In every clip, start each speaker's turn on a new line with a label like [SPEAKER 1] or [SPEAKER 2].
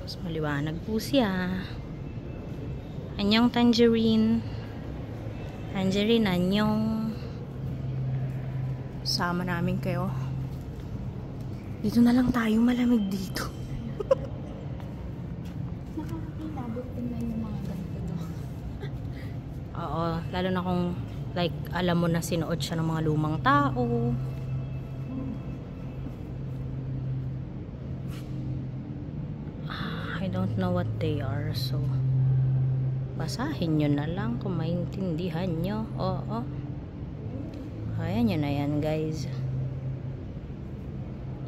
[SPEAKER 1] Mas maliwanag po siya. Anyong tangerine. Tangerine, anyong. Sama namin kayo. Dito na lang tayo, malamig dito.
[SPEAKER 2] Nakakakilabot din na yung mga ganito, no?
[SPEAKER 1] Oo, lalo na kung like, alam mo na sinuot siya ng mga lumang tao. I don't know what they are, so basahin nyo na lang kung maintindihan nyo. Oo. Kaya nyo na yan, guys.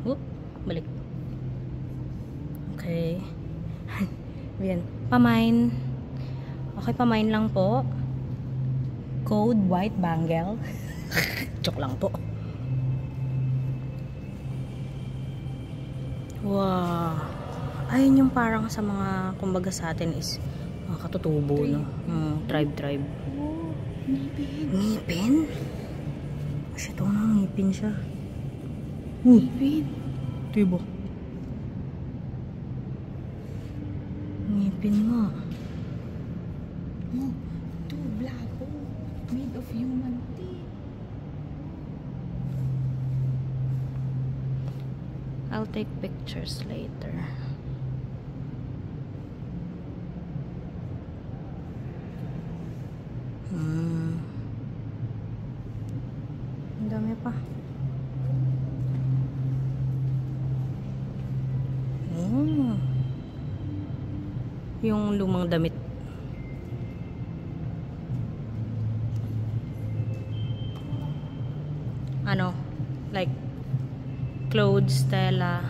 [SPEAKER 1] Whoop, balik. Okay. Yan. Pamain. Okay, pamain lang po. Code white bangle. Joke lang po. Wow. Ayun yung parang sa mga, kumbaga sa atin is mga katutubo, no? Tribe.
[SPEAKER 2] Oh, ngipin.
[SPEAKER 1] Ngipin? Shit, ito nga, ngipin siya.
[SPEAKER 2] Ngipin.
[SPEAKER 1] Diba? Ngipin nga.
[SPEAKER 2] Oh, ito, black hole. Made of human teeth.
[SPEAKER 1] I'll take pictures later. Ang dami pa. Yung lumang damit. Ano? Like clothes, tela.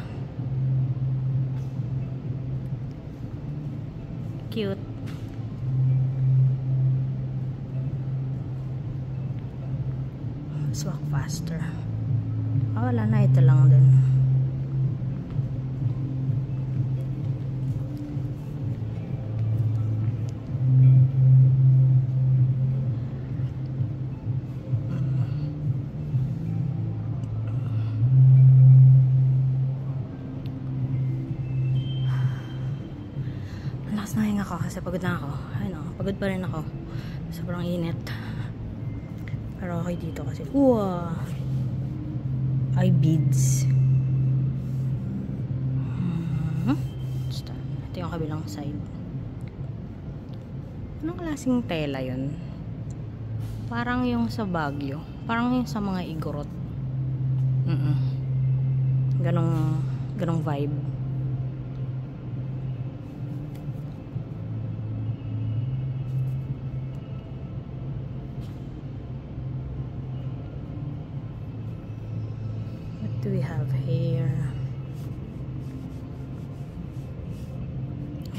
[SPEAKER 1] Cute. Let's walk faster. Wala na, ito lang din. Lakas na hinga ko kasi pagod na ako. Ay no, pagod pa rin ako. Sobrang init. Pero okay dito kasi. Wow! Eye beads. Ito yung kabilang side. Anong klaseng tela yun? Parang yung sa Baguio. Parang yung sa mga igorot. Ganong vibe. Do we have here?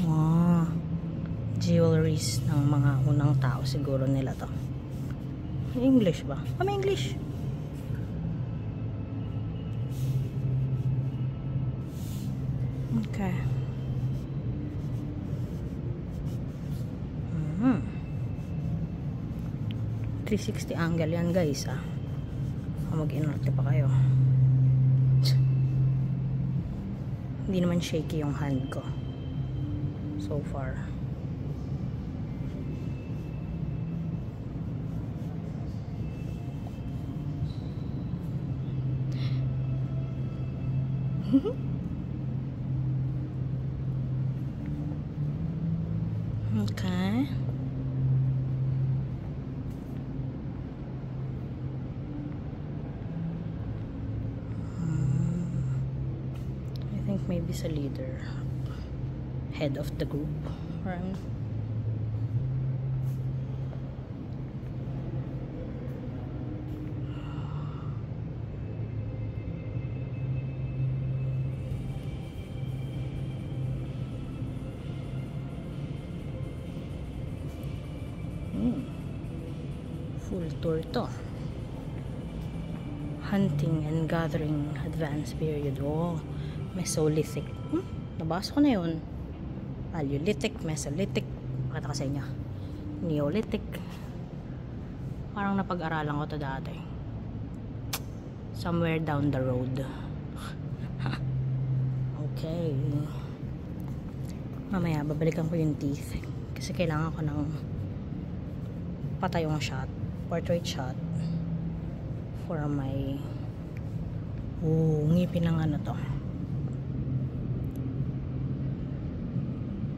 [SPEAKER 1] Wow, jewelries ng mga unang tao siguro nila to. English ba? May English. Okay. 360 angle yan, guys, ah. Mag-inarte pa kayo. Hindi naman shaky yung hand ko so far. Okay. Maybe sa leader, head of the group, or full tour to. Hunting and gathering advanced period. Oh, Mesolithic. Nabasa ko na yun. Paleolithic, Mesolithic. Pakita ko sa inyo. Neolithic. Parang napag-aralan ko to dati. Somewhere down the road. Okay. Mamaya, babalikan ko yung teeth. Kasi kailangan ko ng patayong shot. Portrait shot. For my ngipin ng ano to.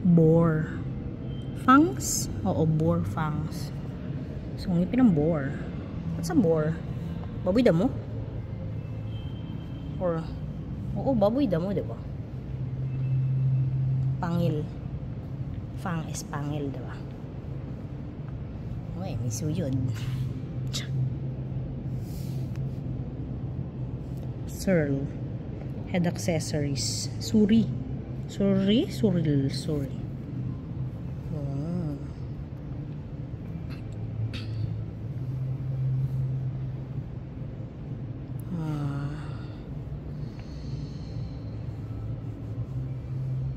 [SPEAKER 1] Boar. Fangs? Oo, boar fangs. So, ngipin ng boar. What's a boar? Baboy damo? Or, oo, baboy damo, diba? Pangil. Fang is pangil, diba? Uy, may suyod. Searle. Head accessories. Suri. Suri? Suril. Suri. Oh.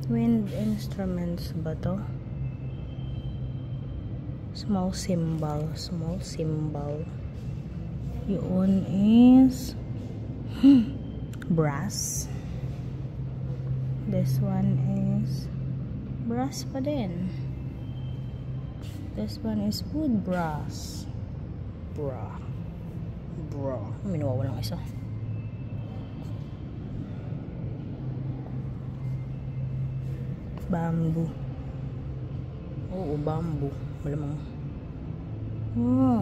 [SPEAKER 1] Wind instruments ba to? Small cymbal. Small cymbal. Yun is brass. This one is brass pa din. This one is wood brass. Bra. May nawawalang isa. Bamboo. Oo, bamboo. Malamang. Oh.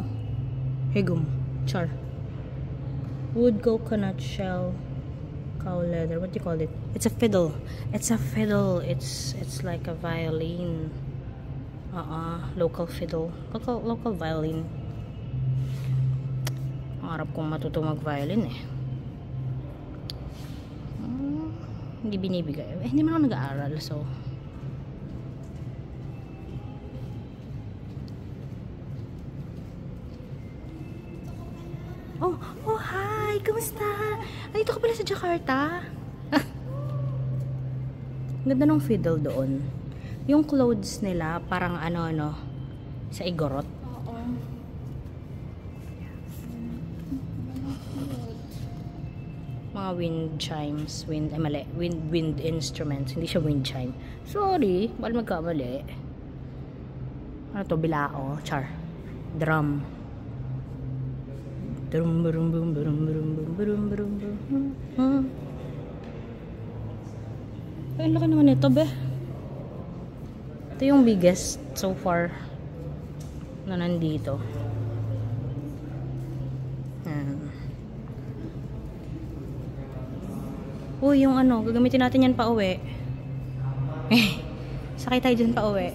[SPEAKER 1] Higum. Char. Wood coconut shell. Cow leather. What do you call it? It's a fiddle. It's a fiddle. It's like a violin. Local fiddle. Local violin. Harap kong matuto mag-violin eh. Hindi binibigay. Hindi man ako nag-aaral, so Oh, hi! Kamusta? Nandito ka pala sa Jakarta? Ganda ng fiddle doon. Yung clothes nila, parang ano, sa Igorot.
[SPEAKER 2] Oo.
[SPEAKER 1] Mga wind chimes. Wind instruments. Hindi siya wind chime. Sorry, baka magkamali. Ano to? Bilao. Char. Drum. Ay, laki naman ito, be. Ito yung biggest so far na nandito. Yung ano, gagamitin natin yan pa uwi. Sakay tayo dyan pa uwi.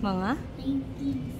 [SPEAKER 1] Mga?
[SPEAKER 2] 19.